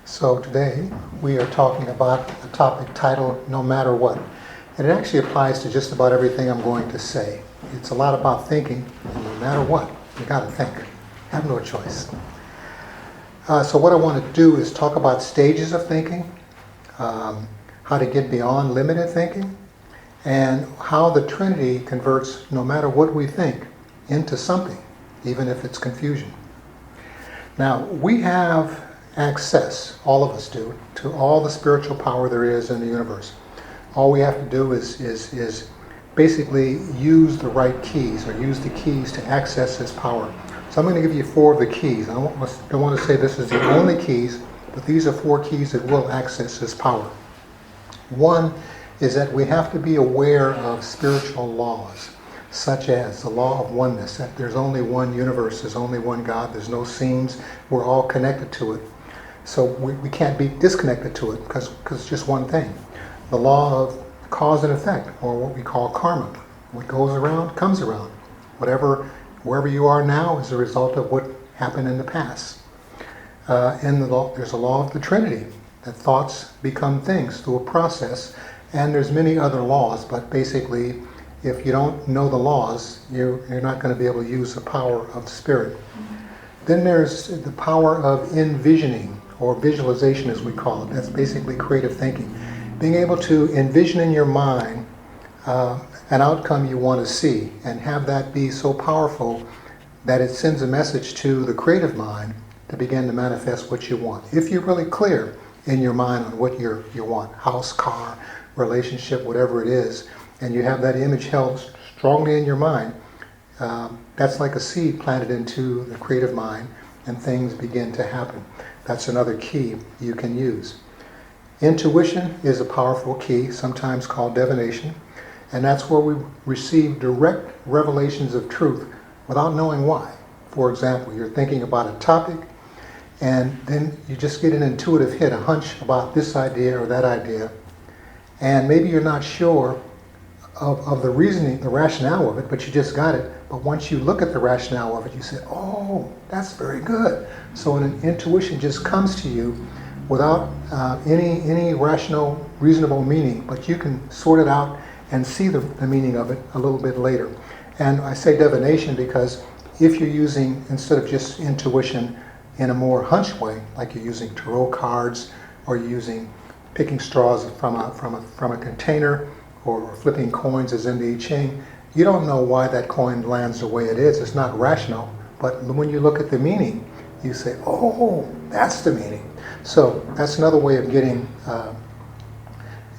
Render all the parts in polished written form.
So today we are talking about a topic titled No Matter What. And it actually applies to just about everything I'm going to say. It's a lot about thinking, and no matter what, you got to think. Have no choice. So what I want to do is talk about stages of thinking, how to get beyond limited thinking, and how the Trinity converts no matter what we think into something, even if it's confusion. Now, we have access, all of us do, to all the spiritual power there is in the universe. All we have to do is basically use the right keys, or use the keys to access this power. So I'm going to give you 4 of the keys. I don't want to say this is the only keys, but these are 4 keys that will access this power. One is that we have to be aware of spiritual laws, such as the law of oneness, that there's only one universe, there's only one God, there's no seams, we're all connected to it. So we can't be disconnected to it because it's just one thing. The law of cause and effect, or what we call karma. What goes around comes around. Wherever you are now is a result of what happened in the past. There's a law of the Trinity, that thoughts become things through a process, and there's many other laws, but basically if you don't know the laws, you're not going to be able to use the power of spirit. Then there's the power of envisioning, or visualization as we call it. That's basically creative thinking. Being able to envision in your mind an outcome you want to see, and have that be so powerful that it sends a message to the creative mind to begin to manifest what you want. If you're really clear in your mind on what you want, house, car, relationship, whatever it is, and you have that image held strongly in your mind, that's like a seed planted into the creative mind, and things begin to happen. That's another key you can use. Intuition is a powerful key, sometimes called divination, and that's where we receive direct revelations of truth without knowing why. For example, you're thinking about a topic, and then you just get an intuitive hit, a hunch about this idea or that idea, and maybe you're not sure of the reasoning, the rationale of it, but you just got it. But once you look at the rationale of it, you say, oh, that's very good. So an intuition just comes to you without any rational, reasonable meaning, but you can sort it out and see the meaning of it a little bit later. And I say divination because if you're using, instead of just intuition in a more hunch way, like you're using tarot cards, or you're using picking straws from a container, or flipping coins as in the I Ching, you don't know why that coin lands the way it is. It's not rational, but when you look at the meaning, you say, oh, that's the meaning. So that's another way of getting,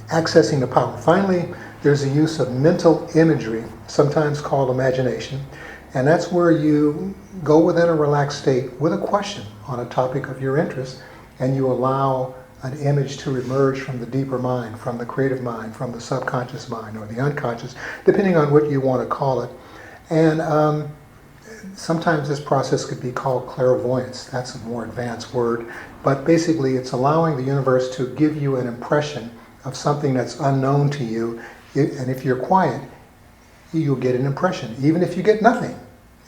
accessing the power. Finally, there's the use of mental imagery, sometimes called imagination, and that's where you go within a relaxed state with a question on a topic of your interest, and you allow an image to emerge from the deeper mind, from the creative mind, from the subconscious mind, or the unconscious, depending on what you want to call it. And sometimes this process could be called clairvoyance. That's a more advanced word. But basically, it's allowing the universe to give you an impression of something that's unknown to you. And if you're quiet, you'll get an impression. Even if you get nothing,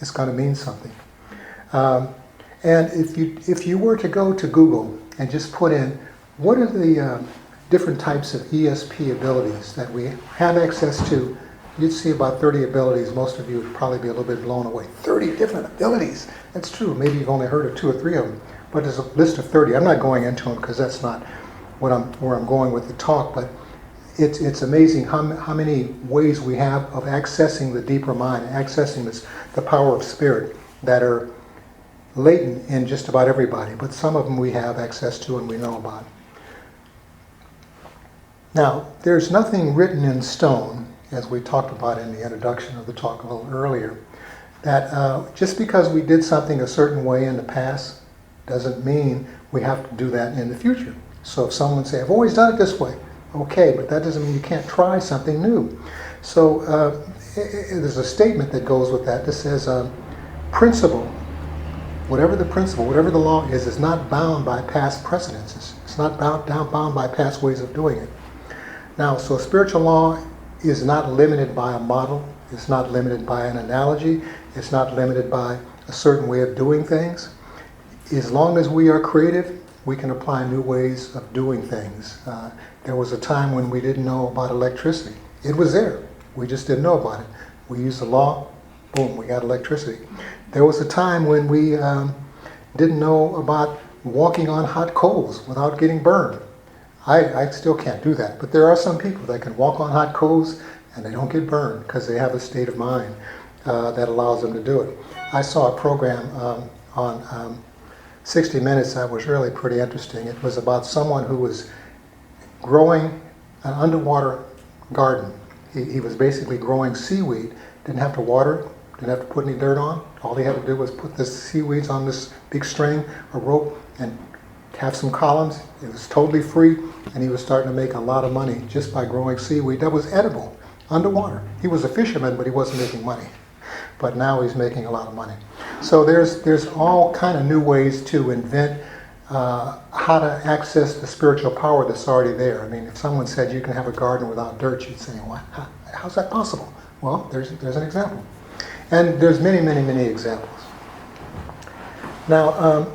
it's going to mean something. And if you were to go to Google and just put in, what are the different types of ESP abilities that we have access to, you'd see about 30 abilities. Most of you would probably be a little bit blown away. 30 different abilities. That's true. Maybe you've only heard of 2 or 3 of them, but there's a list of 30. I'm not going into them because that's not where I'm going with the talk, but it's amazing how many ways we have of accessing the deeper mind, accessing the power of spirit that are latent in just about everybody, but some of them we have access to and we know about. Now, there's nothing written in stone, as we talked about in the introduction of the talk a little earlier, that just because we did something a certain way in the past doesn't mean we have to do that in the future. So if someone says, I've always done it this way, okay, but that doesn't mean you can't try something new. So there's a statement that goes with that says, principle, whatever the law is not bound by past precedences. It's not bound by past ways of doing it. Now, so spiritual law is not limited by a model. It's not limited by an analogy. It's not limited by a certain way of doing things. As long as we are creative, we can apply new ways of doing things. There was a time when we didn't know about electricity. It was there. We just didn't know about it. We used the law, boom, we got electricity. There was a time when we didn't know about walking on hot coals without getting burned. I still can't do that, but there are some people that can walk on hot coals and they don't get burned because they have a state of mind that allows them to do it. I saw a program on 60 Minutes that was really pretty interesting. It was about someone who was growing an underwater garden. He was basically growing seaweed, didn't have to water it, didn't have to put any dirt on. All he had to do was put the seaweeds on this big string, a rope, and have some columns. It was totally free, and he was starting to make a lot of money just by growing seaweed that was edible underwater. He was a fisherman, but he wasn't making money. But now he's making a lot of money. So there's all kind of new ways to invent how to access the spiritual power that's already there. I mean, if someone said you can have a garden without dirt, you'd say, what? How's that possible? Well, there's an example. And there's many, many, many examples. Now,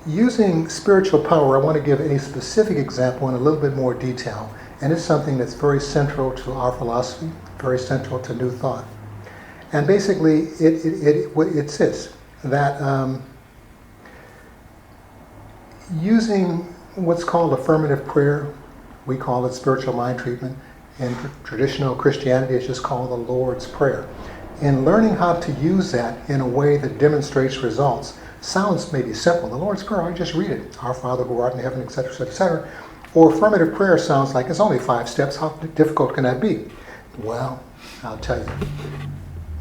using spiritual power, I want to give a specific example in a little bit more detail. And it's something that's very central to our philosophy, very central to New Thought. And basically, it's this, that using what's called affirmative prayer, we call it spiritual mind treatment. In traditional Christianity, it's just called the Lord's Prayer. And learning how to use that in a way that demonstrates results sounds maybe simple. The Lord's Prayer, I just read it. Our Father who art in heaven, etc., etc., etc. Or affirmative prayer sounds like it's only 5 steps. How difficult can that be? Well, I'll tell you.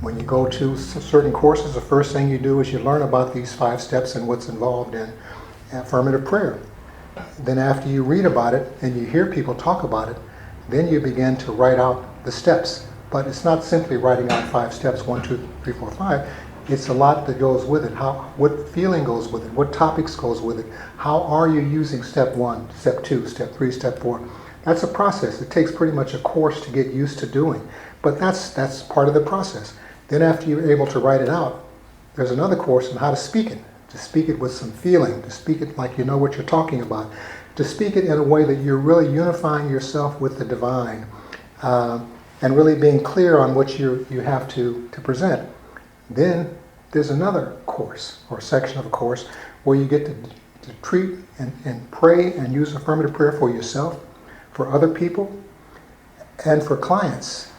When you go to certain courses, the first thing you do is you learn about these 5 steps and what's involved in affirmative prayer. Then after you read about it and you hear people talk about it, then you begin to write out the steps. But it's not simply writing out 5 steps, 1, 2, 3, 4, 5. It's a lot that goes with it. What feeling goes with it? What topics goes with it? How are you using step 1, step 2, step 3, step 4? That's a process. It takes pretty much a course to get used to doing. But that's part of the process. Then after you're able to write it out, there's another course on how to speak it with some feeling, to speak it like you know what you're talking about, to speak it in a way that you're really unifying yourself with the divine, and really being clear on what you have to present. Then there's another course, or section of a course, where you get to treat and pray and use affirmative prayer for yourself, for other people, and for clients.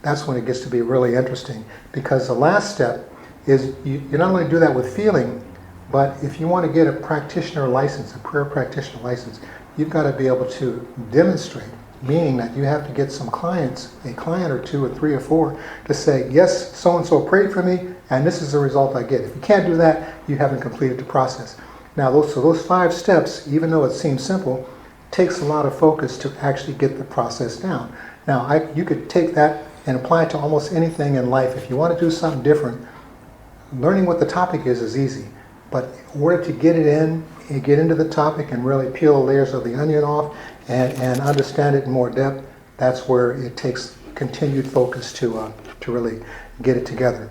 That's when it gets to be really interesting, because the last step is you not only do that with feeling, but if you want to get a practitioner license, a prayer practitioner license, you've got to be able to demonstrate, meaning that you have to get some clients, a client or 2 or 3 or 4, to say, yes, so-and-so prayed for me, and this is the result I get. If you can't do that, you haven't completed the process. Now, those 5 steps, even though it seems simple, takes a lot of focus to actually get the process down. Now, you could take that and apply it to almost anything in life. If you want to do something different, learning what the topic is easy. But in order to get it in, and get into the topic and really peel the layers of the onion off and understand it in more depth, that's where it takes continued focus to really get it together.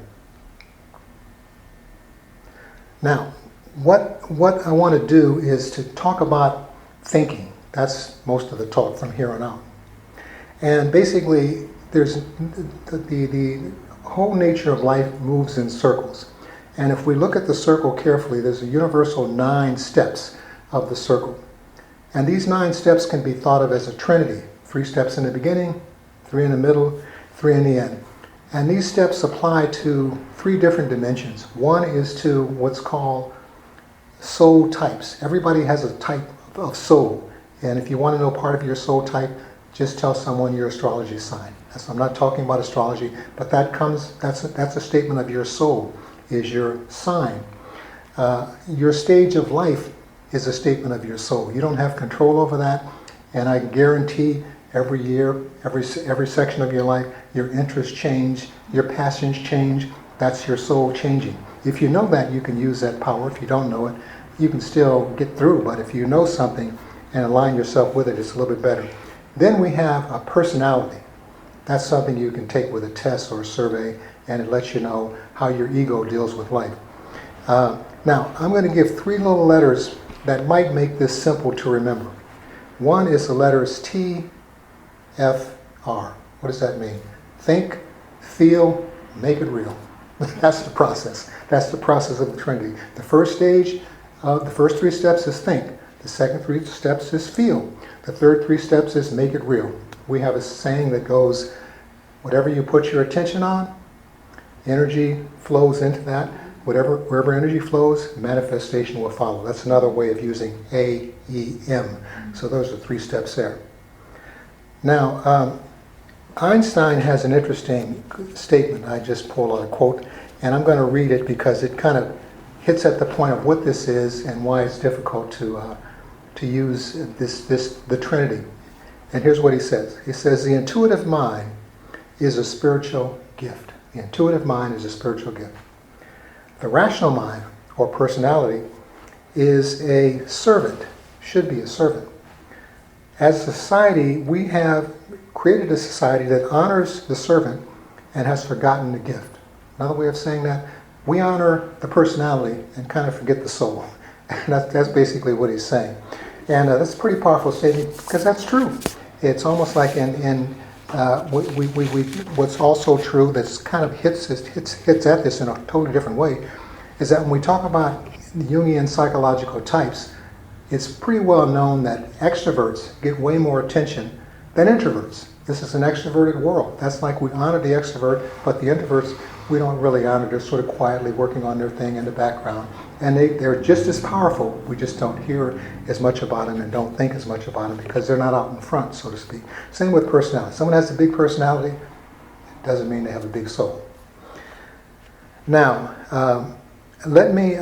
Now, what I want to do is to talk about thinking. That's most of the talk from here on out. And basically, there's the whole nature of life moves in circles. And if we look at the circle carefully, there's a universal 9 steps of the circle. And these 9 steps can be thought of as a trinity. 3 steps in the beginning, 3 in the middle, 3 in the end. And these steps apply to 3 different dimensions. One is to what's called soul types. Everybody has a type of soul. And if you want to know part of your soul type, just tell someone your astrology sign. I'm not talking about astrology, but that's a statement of your soul, is your sign. Your stage of life is a statement of your soul. You don't have control over that, and I guarantee every year, every section of your life, your interests change, your passions change. That's your soul changing. If you know that, you can use that power. If you don't know it, you can still get through, but if you know something and align yourself with it, it's a little bit better. Then we have a personality. That's something you can take with a test or a survey, and it lets you know how your ego deals with life. Now, I'm going to give 3 little letters that might make this simple to remember. One is the letters T, F, R. What does that mean? Think, feel, make it real. That's the process. That's the process of the Trinity. The first stage, the first 3 steps is think. The second 3 steps is feel. The third 3 steps is make it real. We have a saying that goes, whatever you put your attention on, energy flows into that. Wherever energy flows, manifestation will follow. That's another way of using AEM. So those are 3 steps there. Now, Einstein has an interesting statement. I just pulled out a quote, and I'm going to read it because it kind of hits at the point of what this is and why it's difficult to use the Trinity. And here's what he says. He says, the intuitive mind is a spiritual gift. The intuitive mind is a spiritual gift. The rational mind, or personality, is a servant, should be a servant. As a society, we have created a society that honors the servant and has forgotten the gift. Another way of saying that, we honor the personality and kind of forget the soul. And that's basically what he's saying. And that's a pretty powerful statement because that's true. It's almost like what's also true that's kind of hits at this in a totally different way is that when we talk about Jungian psychological types, it's pretty well known that extroverts get way more attention than introverts. This is an extroverted world. That's like we honor the extrovert, but the introverts we don't really honor. They're sort of quietly working on their thing in the background. And they're just as powerful. We just don't hear as much about them and don't think as much about them because they're not out in front, so to speak. Same with personality. Someone has a big personality, it doesn't mean they have a big soul. Now, let me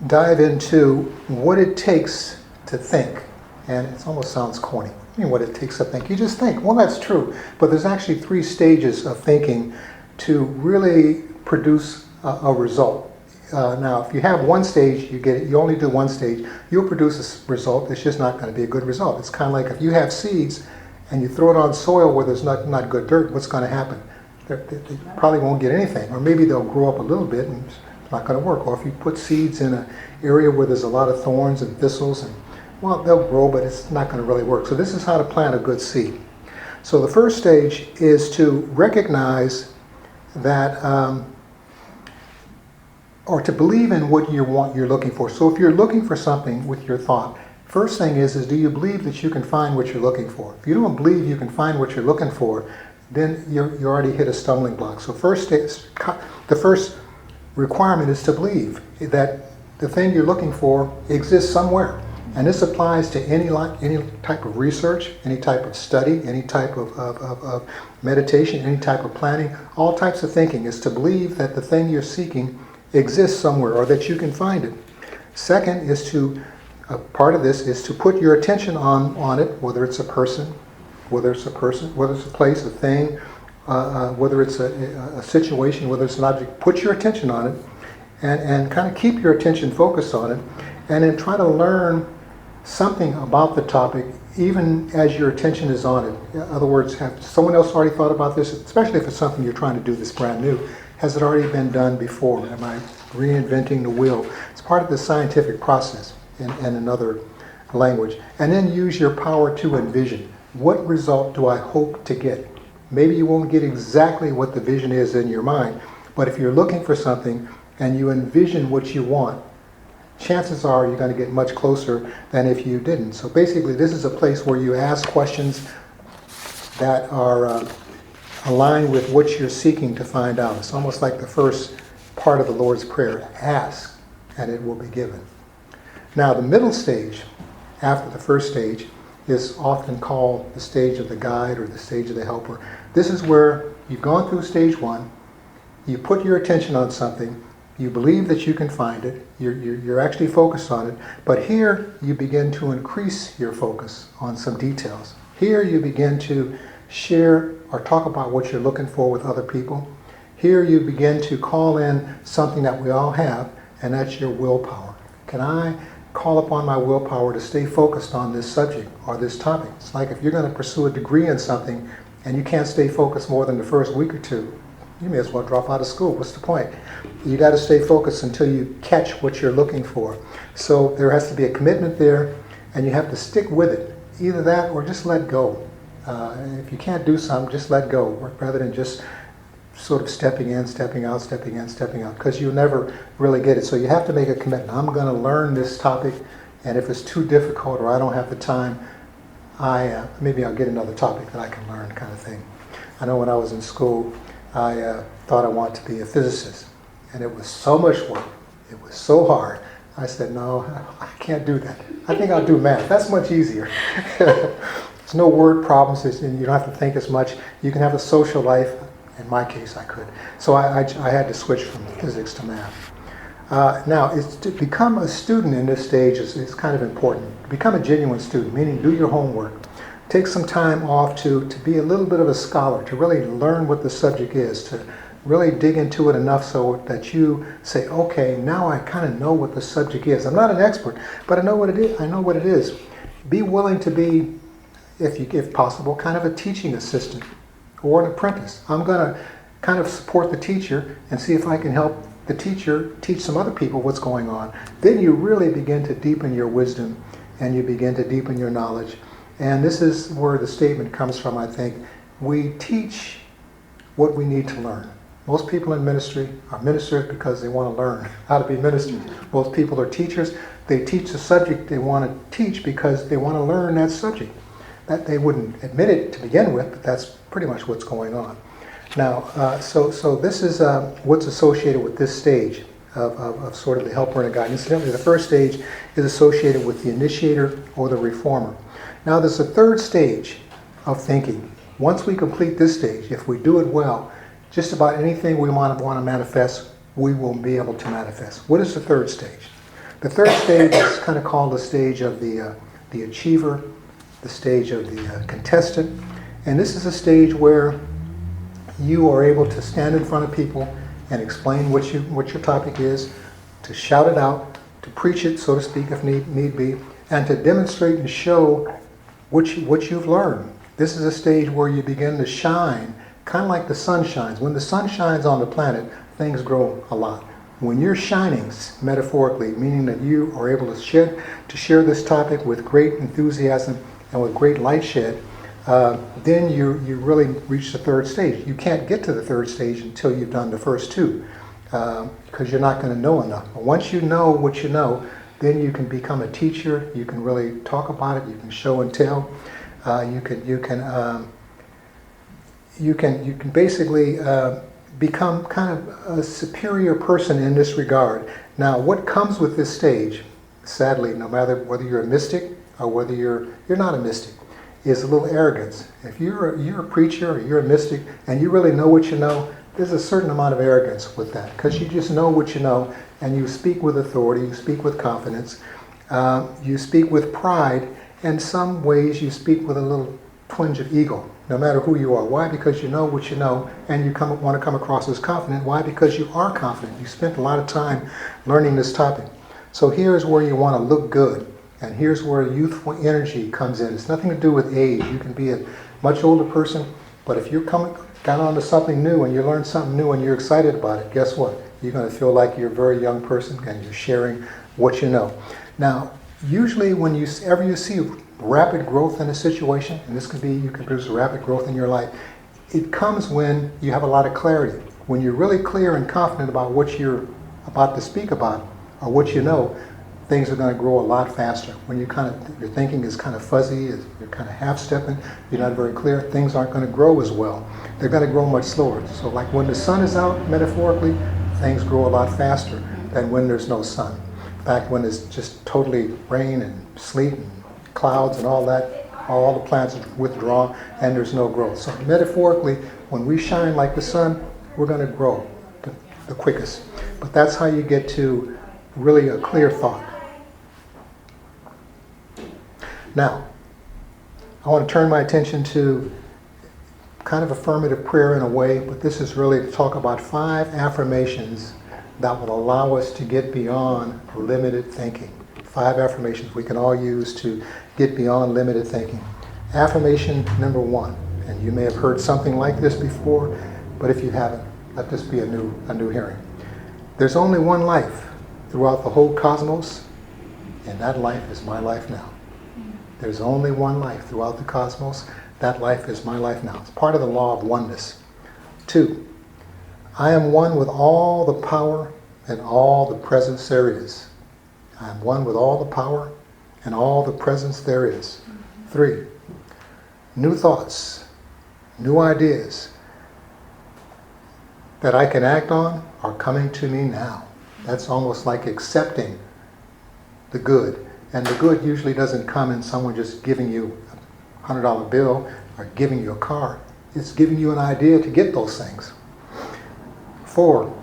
dive into what it takes to think. And it almost sounds corny. I mean, what it takes to think. You just think. Well, that's true. But there's actually 3 stages of thinking to really produce a result. Now, if you have one stage, you only do one stage, you'll produce a result. It's just not going to be a good result. It's kind of like if you have seeds and you throw it on soil where there's not good dirt, what's going to happen? They probably won't get anything. Or maybe they'll grow up a little bit and it's not going to work. Or if you put seeds in an area where there's a lot of thorns and thistles, and well, they'll grow, but it's not going to really work. So this is how to plant a good seed. So the first stage is to recognize that, or to believe in what you're looking for. So if you're looking for something with your thought, first thing is do you believe that you can find what you're looking for? If you don't believe you can find what you're looking for, then you already hit a stumbling block. So the first requirement is to believe that the thing you're looking for exists somewhere. And this applies to any type of research, any type of study, any type of meditation, any type of planning. All types of thinking is to believe that the thing you're seeking exists somewhere or that you can find it. Second is part of this is to put your attention on it, whether it's a person, whether it's a place, a thing, whether it's a situation, whether it's an object. Put your attention on it and kind of keep your attention focused on it, and then try to learn something about the topic even as your attention is on it. In other words, have someone else already thought about this, especially if it's something you're trying to do that's brand new? Has it already been done before? Am I reinventing the wheel? It's part of the scientific process in another language. And then use your power to envision. What result do I hope to get? Maybe you won't get exactly what the vision is in your mind, but if you're looking for something and you envision what you want, chances are you're going to get much closer than if you didn't. So basically, this is a place where you ask questions that are aligned with what you're seeking to find out. It's almost like the first part of the Lord's Prayer. Ask, and it will be given. Now, the middle stage, after the first stage, is often called the stage of the guide or the stage of the helper. This is where you've gone through stage 1, you put your attention on something, you believe that you can find it, you're actually focused on it, but here you begin to increase your focus on some details. Here you begin to share or talk about what you're looking for with other people. Here you begin to call in something that we all have, and that's your willpower. Can I call upon my willpower to stay focused on this subject or this topic? It's like if you're going to pursue a degree in something and you can't stay focused more than the first week or two, you may as well drop out of school. What's the point? You got to stay focused until you catch what you're looking for. So there has to be a commitment there, and you have to stick with it. Either that or just let go. If you can't do something, just let go, rather than just sort of stepping in, stepping out, stepping in, stepping out, because you'll never really get it. So you have to make a commitment. I'm going to learn this topic, and if it's too difficult or I don't have the time, maybe I'll get another topic that I can learn, kind of thing. I know when I was in school, I thought I wanted to be a physicist, and it was so much work. It was so hard. I said, no, I can't do that. I think I'll do math. That's much easier. There's no word problems, and you don't have to think as much. You can have a social life. In my case, I could. So I had to switch from physics to math. Now, to become a student in this stage is kind of important. Become a genuine student, meaning do your homework. Take some time off to be a little bit of a scholar, to really learn what the subject is, to really dig into it enough so that you say, okay, now I kind of know what the subject is. I'm not an expert, but I know what it is. I know what it is. Be willing to be, if possible, kind of a teaching assistant or an apprentice. I'm going to kind of support the teacher and see if I can help the teacher teach some other people what's going on. Then you really begin to deepen your wisdom, and you begin to deepen your knowledge. And this is where the statement comes from, I think. We teach what we need to learn. Most people in ministry are ministers because they want to learn how to be ministers. Most people are teachers. They teach the subject they want to teach because they want to learn that subject. That they wouldn't admit it to begin with, but that's pretty much what's going on. Now, so this is what's associated with this stage of sort of the helper and a guide. Incidentally, the first stage is associated with the initiator or the reformer. Now, there's a third stage of thinking. Once we complete this stage, if we do it well, just about anything we want to manifest, we will be able to manifest. What is the third stage? The third stage is kind of called the stage of the achiever, the stage of the contestant. And this is a stage where you are able to stand in front of people and explain what your topic is, to shout it out, to preach it, so to speak, if need be, and to demonstrate and show what you've learned. This is a stage where you begin to shine, kind of like the sun shines. When the sun shines on the planet, things grow a lot. When you're shining, metaphorically, meaning that you are able to share this topic with great enthusiasm and with great light shed, then you really reach the third stage. You can't get to the third stage until you've done the first two, because you're not going to know enough. But once you know what you know, then you can become a teacher. You can really talk about it. You can show and tell. You can basically become kind of a superior person in this regard. Now, what comes with this stage, sadly, no matter whether you're a mystic or whether you're not a mystic, is a little arrogance. If you're a preacher or you're a mystic and you really know what you know, there's a certain amount of arrogance with that, because you just know what you know, and you speak with authority, you speak with confidence, you speak with pride, and some ways you speak with a little twinge of ego, no matter who you are. Why? Because you know what you know, and you want to come across as confident. Why? Because you are confident. You spent a lot of time learning this topic. So here's where you want to look good, and here's where youthful energy comes in. It's nothing to do with age. You can be a much older person, but if you're got onto something new and you learn something new and you're excited about it, guess what? You're going to feel like you're a very young person and you're sharing what you know. Now, usually when you see rapid growth in a situation, and this could be, you can produce rapid growth in your life, it comes when you have a lot of clarity. When you're really clear and confident about what you're about to speak about or what you know, things are going to grow a lot faster. When your thinking is kind of fuzzy, you're kind of half-stepping, you're not very clear, things aren't going to grow as well. They're going to grow much slower. So like when the sun is out, metaphorically, things grow a lot faster than when there's no sun. In fact, when it's just totally rain and sleet and clouds and all that, all the plants are withdrawn and there's no growth. So metaphorically, when we shine like the sun, we're going to grow the quickest. But that's how you get to really a clear thought. Now, I want to turn my attention to kind of affirmative prayer in a way, but this is really to talk about 5 affirmations that will allow us to get beyond limited thinking. 5 affirmations we can all use to get beyond limited thinking. Affirmation number 1, and you may have heard something like this before, but if you haven't, Let this be a new hearing. There's only one life throughout the whole cosmos, and that life is my life now. There's only one life throughout the cosmos. That life is my life now. It's part of the law of oneness. 2, I am one with all the power and all the presence there is. I am one with all the power and all the presence there is. 3, new thoughts, new ideas that I can act on are coming to me now. That's almost like accepting the good. And the good usually doesn't come in someone just giving you a $100 bill or giving you a car. It's giving you an idea to get those things. 4,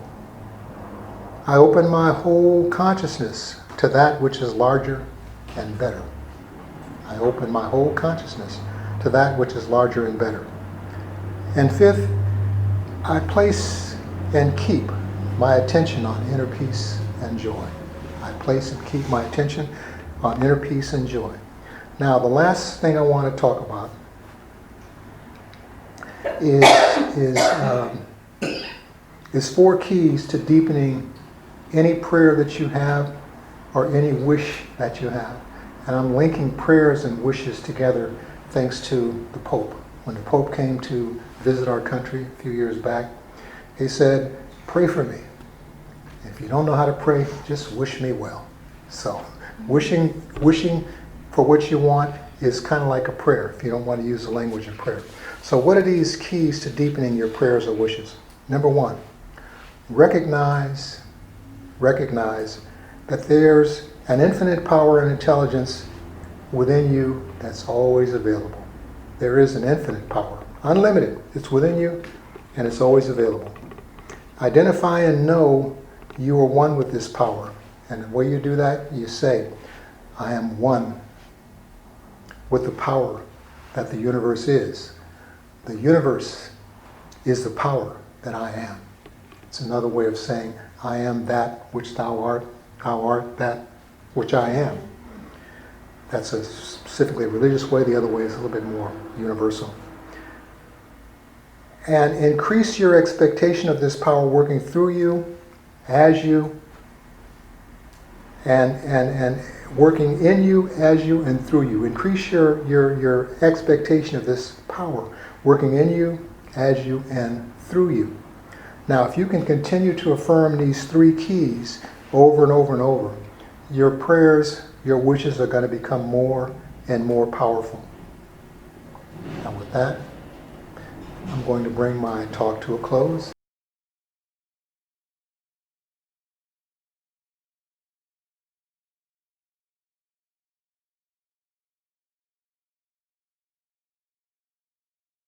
I open my whole consciousness to that which is larger and better. I open my whole consciousness to that which is larger and better. And 5th, I place and keep my attention on inner peace and joy. I place and keep my attention on inner peace and joy. Now, the last thing I want to talk about is 4 keys to deepening any prayer that you have or any wish that you have. And I'm linking prayers and wishes together thanks to the Pope. When the Pope came to visit our country a few years back, he said, pray for me. If you don't know how to pray, just wish me well. So, wishing for what you want is kind of like a prayer, if you don't want to use the language of prayer. So what are these keys to deepening your prayers or wishes? Number 1, recognize that there's an infinite power and intelligence within you that's always available. There is an infinite power, unlimited. It's within you and it's always available. Identify and know you are one with this power. And the way you do that, you say, I am one with the power that the universe is. The universe is the power that I am. It's another way of saying, I am that which thou art that which I am. That's a specifically religious way. The other way is a little bit more universal. And increase your expectation of this power working through you, as you, and working in you, as you, and through you. Increase your expectation of this power working in you, as you, and through you. Now, if you can continue to affirm these 3 keys over and over and over, your prayers, your wishes are going to become more and more powerful. And with that, I'm going to bring my talk to a close.